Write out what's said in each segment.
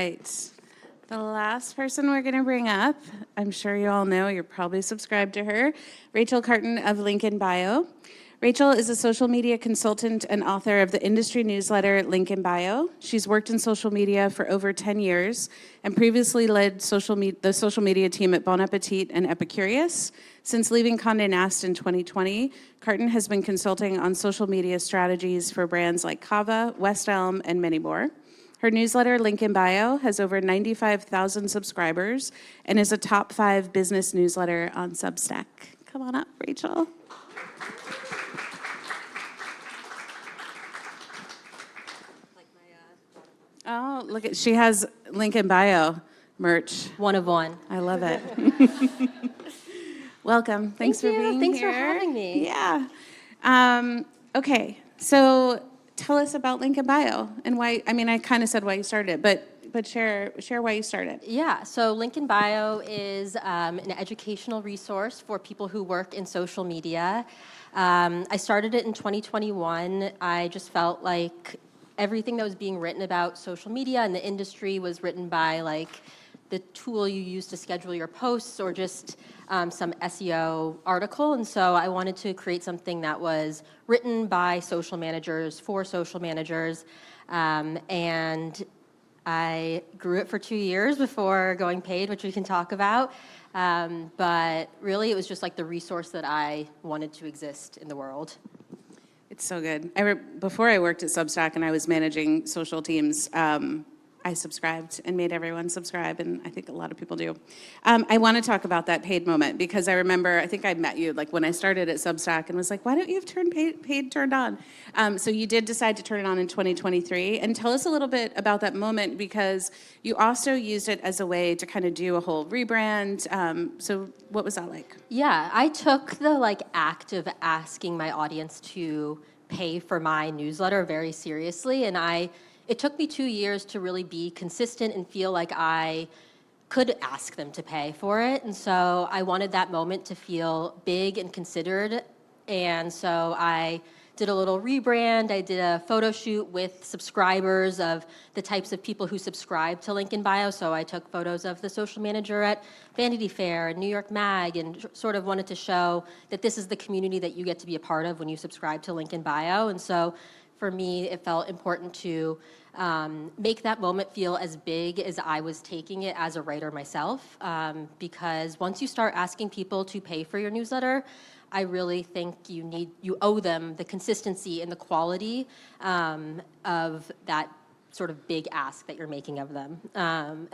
right. The last person we're going to bring up, I'm sure you all know, you're probably subscribed to her, Rachel Karten of Link in Bio. Rachel is a social media consultant and author of the industry newsletter Link in Bio. She's worked in social media for over 10 years and previously led the social media team at Bon Appetit and Epicurious. Since leaving Condé Nast in 2020, Karten has been consulting on social media strategies for brands like Cava, West Elm, and many more. Her newsletter, Link in Bio, has over 95,000 subscribers and is a top 5 business newsletter on Substack. Come on up, Rachel. Oh, look at, she has Link in Bio merch. One of one. I love it. Welcome. Thanks for being here. Thanks for having me. Yeah. Okay, so tell us about Link in Bio and why. I mean, I kind of said why you started, but share why you started. Yeah, so Link in Bio is an educational resource for people who work in social media. I started it in 2021. I just felt like everything that was being written about social media and the industry was written by like the tool you use to schedule your posts or just some SEO article. And so I wanted to create something that was written by social managers for social managers. And I grew it for 2 years before going paid, which we can talk about. But really it was just like the resource that I wanted to exist in the world. It's so good. Before I worked at Substack and I was managing social teams, I subscribed and made everyone subscribe, and I think a lot of people do. I want to talk about that paid moment because I remember, I think I met you like when I started at Substack and was like, why don't you have paid turned on? So you did decide to turn it on in 2023. And tell us a little bit about that moment because you also used it as a way to kind of do a whole rebrand. So what was that like? Yeah, I took the act of asking my audience to pay for my newsletter very seriously, and it took me 2 years to really be consistent and feel like I could ask them to pay for it. And so I wanted that moment to feel big and considered. And so I did a little rebrand. I did a photo shoot with subscribers of the types of people who subscribe to Link in Bio. So I took photos of the social manager at Vanity Fair and New York Mag and sort of wanted to show that this is the community that you get to be a part of when you subscribe to Link in Bio. And so for me, it felt important to make that moment feel as big as I was taking it as a writer myself, because once you start asking people to pay for your newsletter, I really think you owe them the consistency and the quality of that sort of big ask that you're making of them.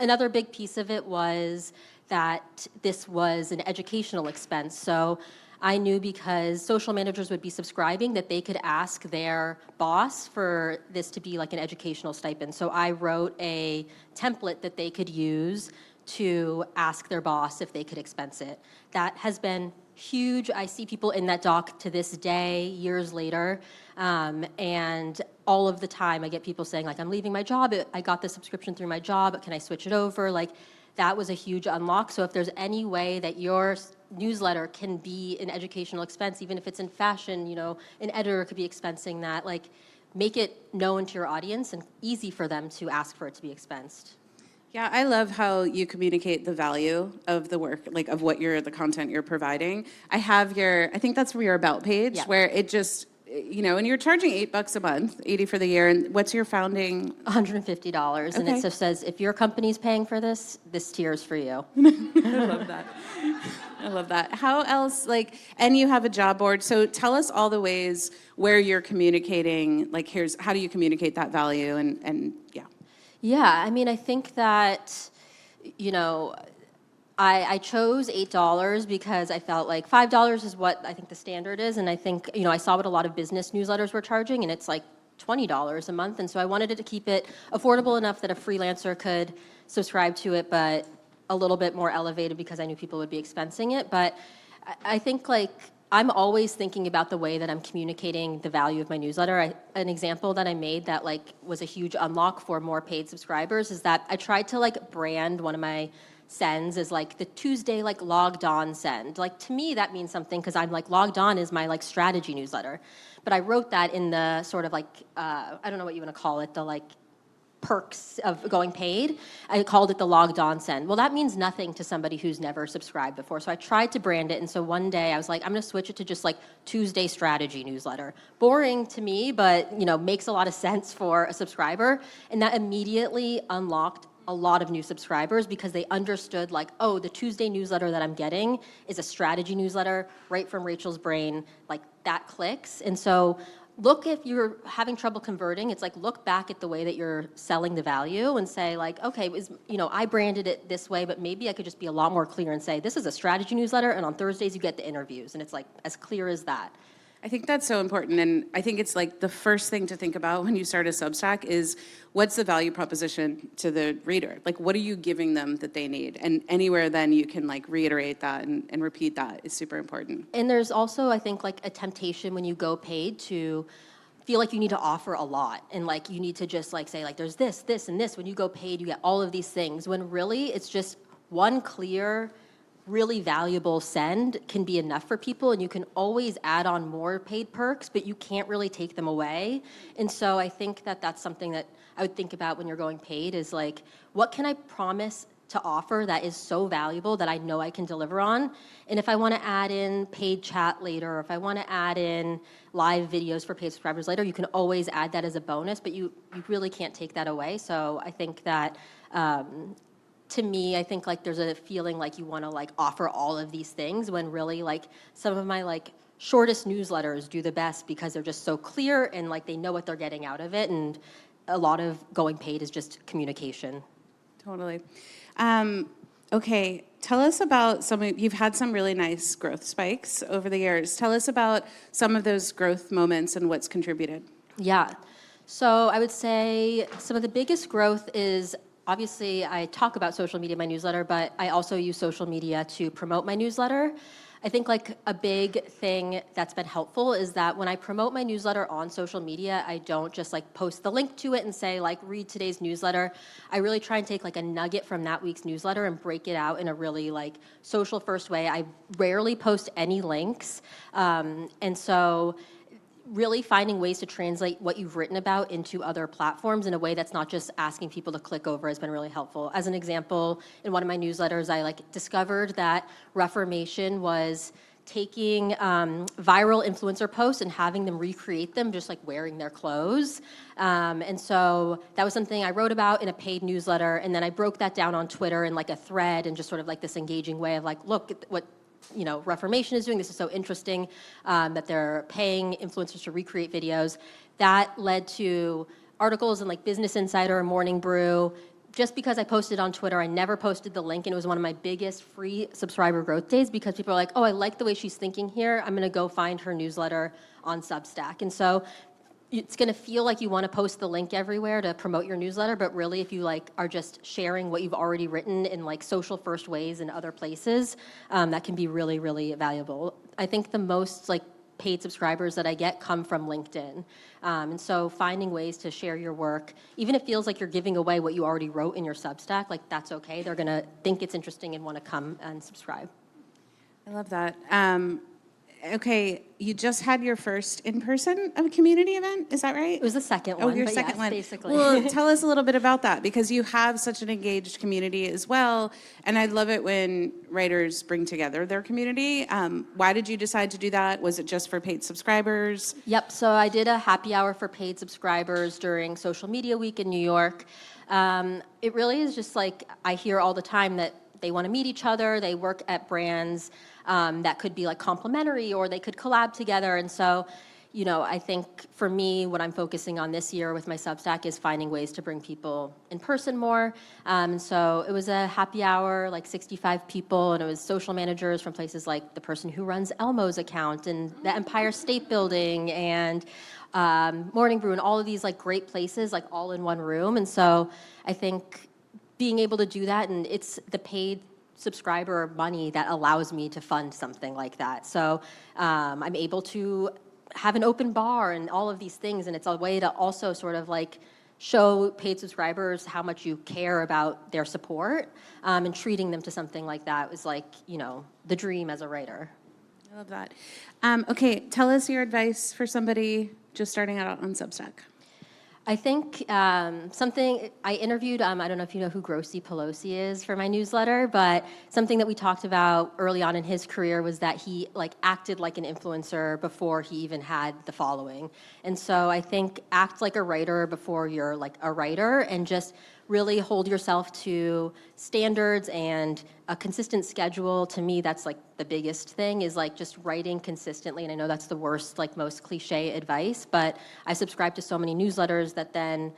Another big piece of it was that this was an educational expense. So I knew because social managers would be subscribing that they could ask their boss for this to be like an educational stipend. So I wrote a template that they could use to ask their boss if they could expense it. That has been huge. I see people in that doc to this day, years later, and all of the time I get people saying like, I'm leaving my job, I got the subscription through my job, can I switch it over? Like, that was a huge unlock. So if there's any way that your newsletter can be an educational expense, even if it's in fashion, an editor could be expensing that, like make it known to your audience and easy for them to ask for it to be expensed. Yeah, I love how you communicate the value of the work, like of what the content you're providing. I think that's your about page, yeah, where it just, and you're charging $8 a month, $80 for the year. And what's your founding? $150. Okay. And it just says, if your company's paying for this tier is for you. I love that. I love that. How else, and you have a job board. So tell us all the ways where you're communicating, how do you communicate that value and yeah. Yeah, I mean, I think that, I chose $8 because I felt like $5 is what I think the standard is. And I think, I saw what a lot of business newsletters were charging, and it's like $20 a month. And so I wanted to keep it affordable enough that a freelancer could subscribe to it, but a little bit more elevated because I knew people would be expensing it. But I think I'm always thinking about the way that I'm communicating the value of my newsletter. An example that I made that was a huge unlock for more paid subscribers is that I tried to brand one of my sends as the Tuesday logged on send. To me that means something because I'm logged on is my strategy newsletter. But I wrote that in the sort of I don't know what you want to call it, the perks of going paid. I called it the logged on send. Well, that means nothing to somebody who's never subscribed before. So I tried to brand it. And so one day I was like, I'm going to switch it to just like Tuesday strategy newsletter. Boring to me, but makes a lot of sense for a subscriber. And that immediately unlocked a lot of new subscribers because they understood like, oh, the Tuesday newsletter that I'm getting is a strategy newsletter right from Rachel's brain. Like that clicks. And so look, if you're having trouble converting, it's like look back at the way that you're selling the value and say like, okay, I branded it this way, but maybe I could just be a lot more clear and say, this is a strategy newsletter, and on Thursdays you get the interviews, and it's like as clear as that. I think that's so important, and I think it's like the first thing to think about when you start a Substack is what's the value proposition to the reader? Like, what are you giving them that they need? And anywhere then you can like reiterate that and repeat that is super important. And there's also, I think, like a temptation when you go paid to feel like you need to offer a lot and like you need to just like say like there's this, and this. When you go paid, you get all of these things, when really it's just one clear, really valuable send can be enough for people, and you can always add on more paid perks, but you can't really take them away. And so I think that that's something that I would think about when you're going paid is like, what can I promise to offer that is so valuable that I know I can deliver on? And if I want to add in paid chat later, or if I want to add in live videos for paid subscribers later, you can always add that as a bonus, but you really can't take that away. So I think that to me, I think like there's a feeling like you want to like offer all of these things when really like some of my like shortest newsletters do the best because they're just so clear and like they know what they're getting out of it. And a lot of going paid is just communication. Totally. Okay, tell us about you've had some really nice growth spikes over the years. Tell us about some of those growth moments and what's contributed. Yeah. So I would say some of the biggest growth is obviously I talk about social media in my newsletter, but I also use social media to promote my newsletter. I think like a big thing that's been helpful is that when I promote my newsletter on social media, I don't just like post the link to it and say like read today's newsletter. I really try and take like a nugget from that week's newsletter and break it out in a really like social first way. I rarely post any links. And so really finding ways to translate what you've written about into other platforms in a way that's not just asking people to click over has been really helpful. As an example, in one of my newsletters, I like discovered that Reformation was taking viral influencer posts and having them recreate them just like wearing their clothes. And so that was something I wrote about in a paid newsletter, and then I broke that down on Twitter in like a thread and just sort of like this engaging way of like, look at what Reformation is doing. This is so interesting that they're paying influencers to recreate videos. That led to articles in like Business Insider and Morning Brew. Just because I posted on Twitter, I never posted the link, and it was one of my biggest free subscriber growth days because people are like, oh, I like the way she's thinking here. I'm going to go find her newsletter on Substack. And so it's going to feel like you want to post the link everywhere to promote your newsletter, but really if you like are just sharing what you've already written in like social first ways in other places, that can be really, really valuable. I think the most like paid subscribers that I get come from LinkedIn. And so finding ways to share your work, even if it feels like you're giving away what you already wrote in your Substack, like that's okay. They're going to think it's interesting and want to come and subscribe. I love that. Okay, you just had your first in-person of a community event, is that right? It was the second one. Oh, your but second yes, one. basically. Well, tell us a little bit about that because you have such an engaged community as well, and I love it when writers bring together their community. Why did you decide to do that? Was it just for paid subscribers? Yep, so I did a happy hour for paid subscribers during Social Media Week in New York. It really is just like I hear all the time that they want to meet each other, they work at brands that could be like complementary or they could collab together. And so, I think for me, what I'm focusing on this year with my Substack is finding ways to bring people in person more. And so it was a happy hour, like 65 people, and it was social managers from places like the person who runs Elmo's account and the Empire State Building and Morning Brew and all of these like great places, like all in one room. And so I think being able to do that, and it's the paid subscriber money that allows me to fund something like that. So I'm able to have an open bar and all of these things, and it's a way to also sort of like show paid subscribers how much you care about their support, and treating them to something like that was like, the dream as a writer. I love that. Okay, tell us your advice for somebody just starting out on Substack. I think something I interviewed, I don't know if you know who Grossi Pelosi is for my newsletter, but something that we talked about early on in his career was that he like acted like an influencer before he even had the following. And so I think act like a writer before you're like a writer, and just really hold yourself to standards and a consistent schedule. To me, that's like the biggest thing, is like just writing consistently. And I know that's the worst, like most cliche advice, but I subscribe to so many newsletters that then,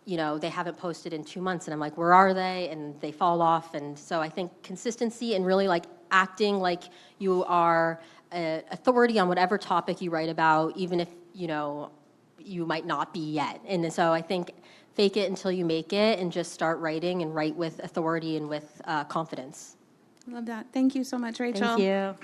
they haven't posted in 2 months and I'm like, where are they? And they fall off. And so I think consistency and really like acting like you are an authority on whatever topic you write about, even if, you might not be yet. And so I think fake it until you make it, and just start writing and write with authority and with confidence. Love that. Thank you so much, Rachel. Thank you.